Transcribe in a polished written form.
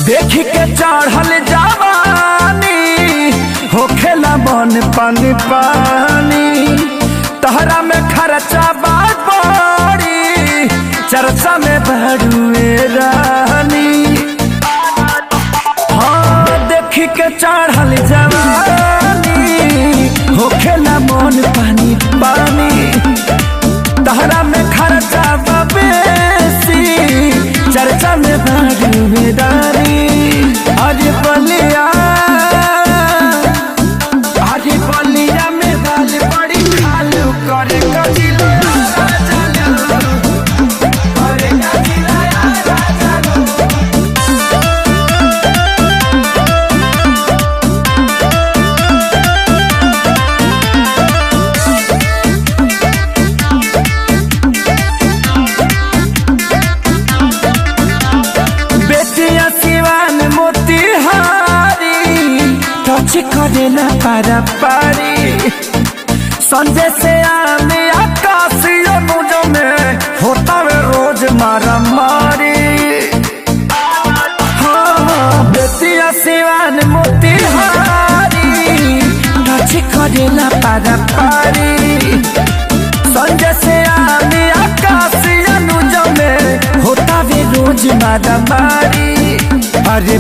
देख के चढ़ल जवानी होखेला मन पानी पानी तहरा में खर्चा बात बड़ी चर्चा में बड़ुए रानी। हाँ देख के चढ़ल जवानी होखेला मन पानी पानी तहरा में खर्चा बेसी चर्चा में बड़ुए रानी। अरे बलिया में दाल बड़ी खालू करे कजिला बेटिया सिवान मोतिहारी टच करे ना पारा पारी संजय से आने आकाशीय मुझो में होता वे रोज मारा मारी। हाँ बेटिया सिवान मोतिहारी टच करे ना पारा पारी संजय से आने आकाशीय मुझो में होता वे रोज मारा मारी। अरे